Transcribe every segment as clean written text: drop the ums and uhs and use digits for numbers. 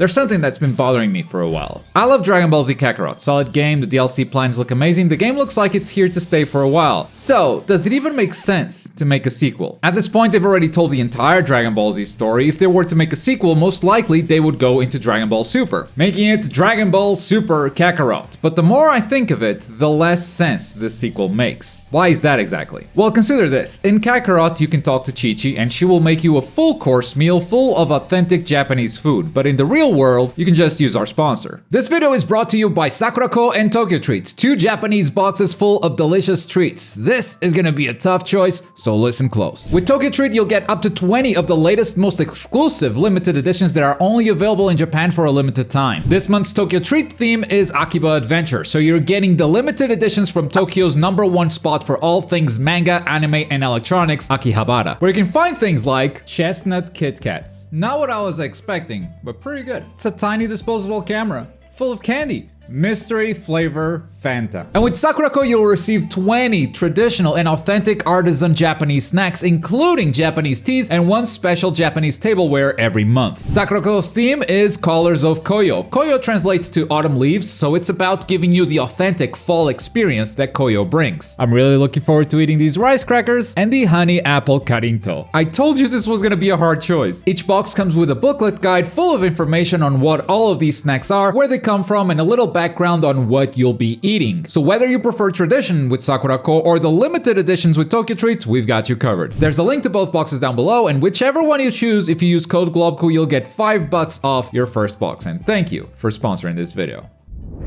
There's something that's been bothering me for a while. I love Dragon Ball Z Kakarot, solid game, the DLC plans look amazing, the game looks like it's here to stay for a while. So, does it even make sense to make a sequel? At this point, they've already told the entire Dragon Ball Z story. If they were to make a sequel, most likely they would go into Dragon Ball Super, making it Dragon Ball Super Kakarot. But the more I think of it, the less sense this sequel makes. Why is that exactly? Well, consider this. In Kakarot, you can talk to Chi-Chi and she will make you a full course meal full of authentic Japanese food, but in the real world, you can just use our sponsor. This video is brought to you by Sakurako and Tokyo Treats, 2 Japanese boxes full of delicious treats. This is gonna be a tough choice, so listen close. With Tokyo Treat, you'll get up to 20 of the latest, most exclusive limited editions that are only available in Japan for a limited time. This month's Tokyo Treat theme is Akiba Adventure, so you're getting the limited editions from Tokyo's #1 spot for all things manga, anime, and electronics, Akihabara, where you can find things like chestnut Kit Kats. Not what I was expecting, but pretty good. It's a tiny disposable camera full of candy. Mystery flavor Fanta. And with Sakurako, you'll receive 20 traditional and authentic artisan Japanese snacks, including Japanese teas and 1 special Japanese tableware every month. Sakurako's theme is Colors of Koyo. Koyo translates to autumn leaves, so it's about giving you the authentic fall experience that Koyo brings. I'm really looking forward to eating these rice crackers and the honey apple karinto. I told you this was gonna be a hard choice. Each box comes with a booklet guide full of information on what all of these snacks are, where they come from, and a little background on what you'll be eating. So whether you prefer tradition with Sakurako or the limited editions with Tokyo Treat, we've got you covered. There's a link to both boxes down below, and whichever one you choose, if you use code Globku, you'll get $5 off your first box. And thank you for sponsoring this video.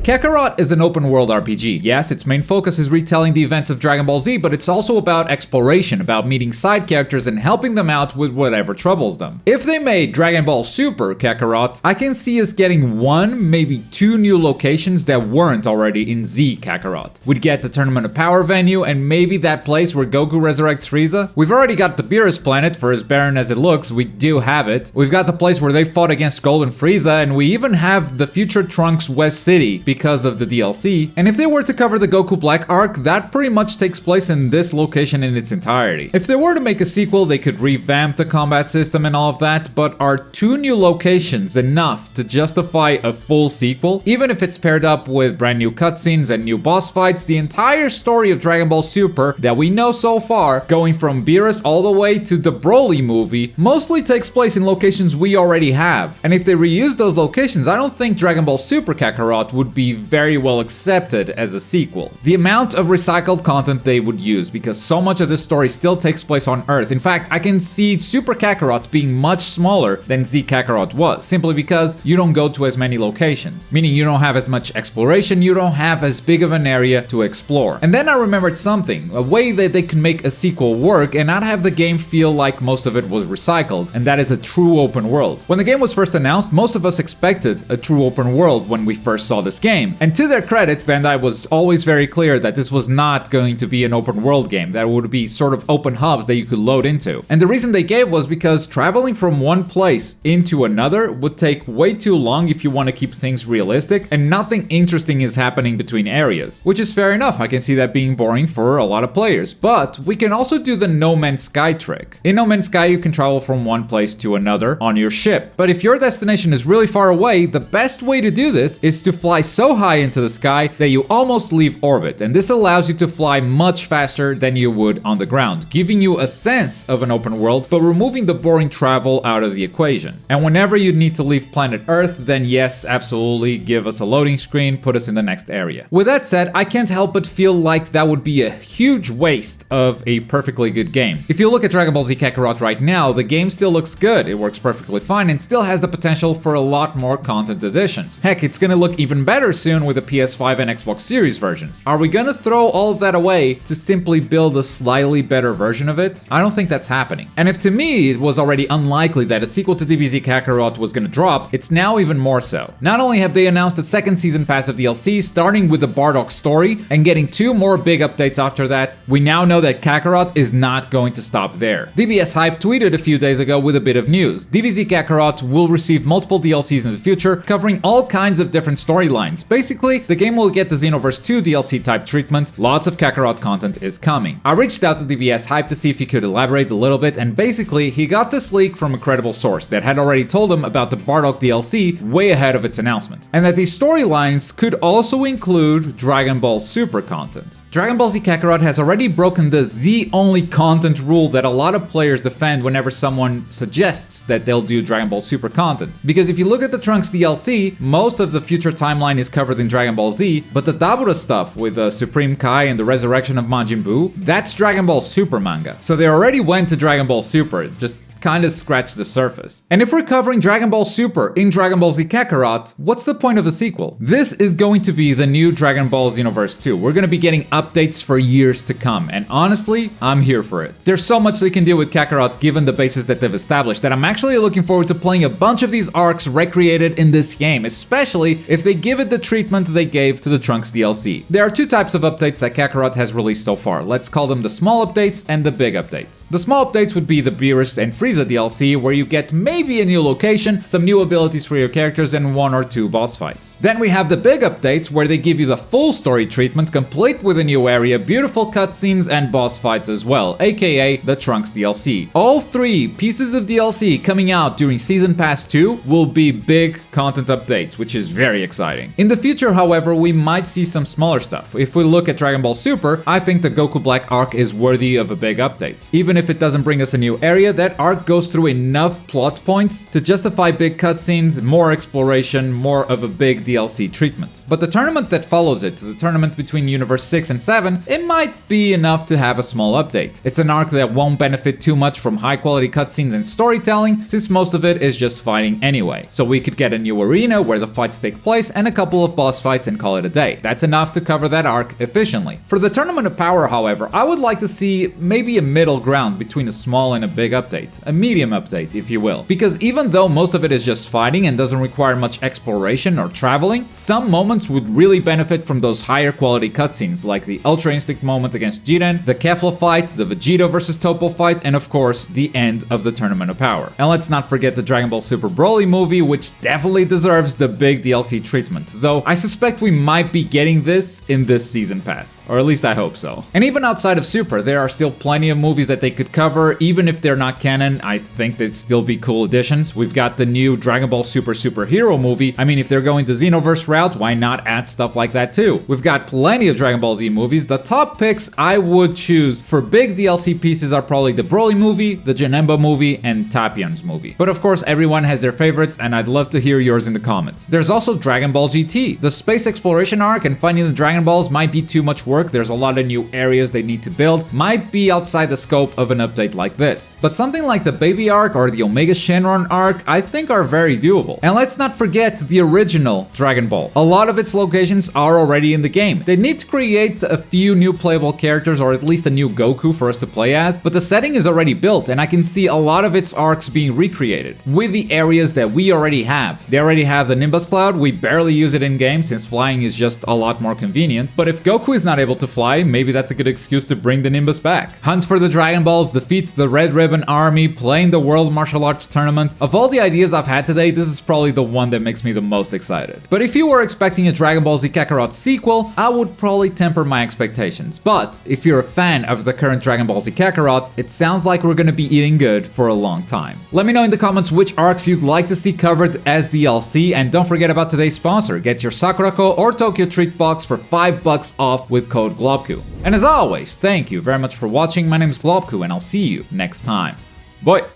Kakarot is an open-world RPG. Yes, its main focus is retelling the events of Dragon Ball Z, but it's also about exploration, about meeting side characters and helping them out with whatever troubles them. If they made Dragon Ball Super Kakarot, I can see us getting 1, maybe 2 new locations that weren't already in Z Kakarot. We'd get the Tournament of Power venue and maybe that place where Goku resurrects Frieza. We've already got the Beerus planet, for as barren as it looks, we do have it. We've got the place where they fought against Golden Frieza, and we even have the future Trunks West City, because of the DLC, and if they were to cover the Goku Black arc, that pretty much takes place in this location in its entirety. If they were to make a sequel, they could revamp the combat system and all of that, but are 2 new locations enough to justify a full sequel? Even if it's paired up with brand new cutscenes and new boss fights, the entire story of Dragon Ball Super that we know so far, going from Beerus all the way to the Broly movie, mostly takes place in locations we already have. And if they reuse those locations, I don't think Dragon Ball Super Kakarot would be very well accepted as a sequel. The amount of recycled content they would use, because so much of this story still takes place on Earth. In fact, I can see Super Kakarot being much smaller than Z Kakarot was, simply because you don't go to as many locations. Meaning you don't have as much exploration, you don't have as big of an area to explore. And then I remembered something, a way that they can make a sequel work and not have the game feel like most of it was recycled, and that is a true open world. When the game was first announced, most of us expected a true open world when we first saw this game. And to their credit, Bandai was always very clear that this was not going to be an open world game, that would be sort of open hubs that you could load into. And the reason they gave was because traveling from one place into another would take way too long if you want to keep things realistic, and nothing interesting is happening between areas. Which is fair enough, I can see that being boring for a lot of players, but we can also do the No Man's Sky trick. In No Man's Sky, you can travel from one place to another on your ship, but if your destination is really far away, the best way to do this is to fly so high into the sky that you almost leave orbit, and this allows you to fly much faster than you would on the ground, giving you a sense of an open world, but removing the boring travel out of the equation. And whenever you need to leave planet Earth, then yes, absolutely, give us a loading screen, put us in the next area. With that said, I can't help but feel like that would be a huge waste of a perfectly good game. If you look at Dragon Ball Z Kakarot right now, the game still looks good, it works perfectly fine, and still has the potential for a lot more content additions. Heck, it's gonna look even better soon with the PS5 and Xbox Series versions. Are we gonna throw all of that away to simply build a slightly better version of it? I don't think that's happening. And if to me it was already unlikely that a sequel to DBZ Kakarot was gonna drop, it's now even more so. Not only have they announced a second season pass of DLC starting with the Bardock story and getting 2 more big updates after that, we now know that Kakarot is not going to stop there. DBS Hype tweeted a few days ago with a bit of news. DBZ Kakarot will receive multiple DLCs in the future, covering all kinds of different storylines, cutscenes. Basically, the game will get the Xenoverse 2 DLC type treatment, lots of Kakarot content is coming. I reached out to DBS Hype to see if he could elaborate a little bit, and basically, he got this leak from a credible source that had already told him about the Bardock DLC way ahead of its announcement, and that these storylines could also include Dragon Ball Super content. Dragon Ball Z Kakarot has already broken the Z-only content rule that a lot of players defend whenever someone suggests that they'll do Dragon Ball Super content. Because if you look at the Trunks DLC, most of the future timeline is covered in Dragon Ball Z, but the Dabura stuff with the Supreme Kai and the resurrection of Majin Buu, that's Dragon Ball Super manga. So they already went to Dragon Ball Super, just kind of scratch the surface. And if we're covering Dragon Ball Super in Dragon Ball Z Kakarot, what's the point of a sequel? This is going to be the new Dragon Ball Xenoverse 2. We're gonna be getting updates for years to come, and honestly, I'm here for it. There's so much they can do with Kakarot given the basis that they've established that I'm actually looking forward to playing a bunch of these arcs recreated in this game, especially if they give it the treatment they gave to the Trunks DLC. There are two types of updates that Kakarot has released so far. Let's call them the small updates and the big updates. The small updates would be the Beerus and Frieza DLC, where you get maybe a new location, some new abilities for your characters, and 1 or 2 boss fights. Then we have the big updates, where they give you the full story treatment, complete with a new area, beautiful cutscenes, and boss fights as well, aka the Trunks DLC. All 3 pieces of DLC coming out during Season Pass 2 will be big content updates, which is very exciting. In the future, however, we might see some smaller stuff. If we look at Dragon Ball Super, I think the Goku Black arc is worthy of a big update. Even if it doesn't bring us a new area, that arc goes through enough plot points to justify big cutscenes, more exploration, more of a big DLC treatment. But the tournament that follows it, the tournament between Universe 6 and 7, it might be enough to have a small update. It's an arc that won't benefit too much from high quality cutscenes and storytelling, since most of it is just fighting anyway. So we could get a new arena where the fights take place and a couple of boss fights and call it a day. That's enough to cover that arc efficiently. For the Tournament of Power, however, I would like to see maybe a middle ground between a small and a big update. A medium update, if you will. Because even though most of it is just fighting and doesn't require much exploration or traveling, some moments would really benefit from those higher quality cutscenes, like the Ultra Instinct moment against Jiren, the Kefla fight, the Vegeta vs Toppo fight, and of course, the end of the Tournament of Power. And let's not forget the Dragon Ball Super Broly movie, which definitely deserves the big DLC treatment, though I suspect we might be getting this in this season pass, or at least I hope so. And even outside of Super, there are still plenty of movies that they could cover, even if they're not canon. I think they'd still be cool additions. We've got the new Dragon Ball Super Superhero movie. I mean, if they're going the Xenoverse route, why not add stuff like that too? We've got plenty of Dragon Ball Z movies. The top picks I would choose for big DLC pieces are probably the Broly movie, the Janemba movie, and Tapion's movie. But of course, everyone has their favorites, and I'd love to hear yours in the comments. There's also Dragon Ball GT. The space exploration arc and finding the Dragon Balls might be too much work. There's a lot of new areas they need to build. Might be outside the scope of an update like this. But something like the Baby arc or the Omega Shenron arc, I think are very doable. And let's not forget the original Dragon Ball. A lot of its locations are already in the game. They need to create a few new playable characters, or at least a new Goku for us to play as, but the setting is already built, and I can see a lot of its arcs being recreated with the areas that we already have. They already have the Nimbus Cloud. We barely use it in game since flying is just a lot more convenient, but if Goku is not able to fly, maybe that's a good excuse to bring the Nimbus back. Hunt for the Dragon Balls, defeat the Red Ribbon Army, playing the World Martial Arts Tournament. Of all the ideas I've had today, this is probably the one that makes me the most excited. But if you were expecting a Dragon Ball Z Kakarot sequel, I would probably temper my expectations. But if you're a fan of the current Dragon Ball Z Kakarot, it sounds like we're gonna be eating good for a long time. Let me know in the comments which arcs you'd like to see covered as DLC, and don't forget about today's sponsor. Get your Sakurako or Tokyo Treat box for $5 off with code Globku. And as always, thank you very much for watching. My name is Globku, and I'll see you next time. Bye!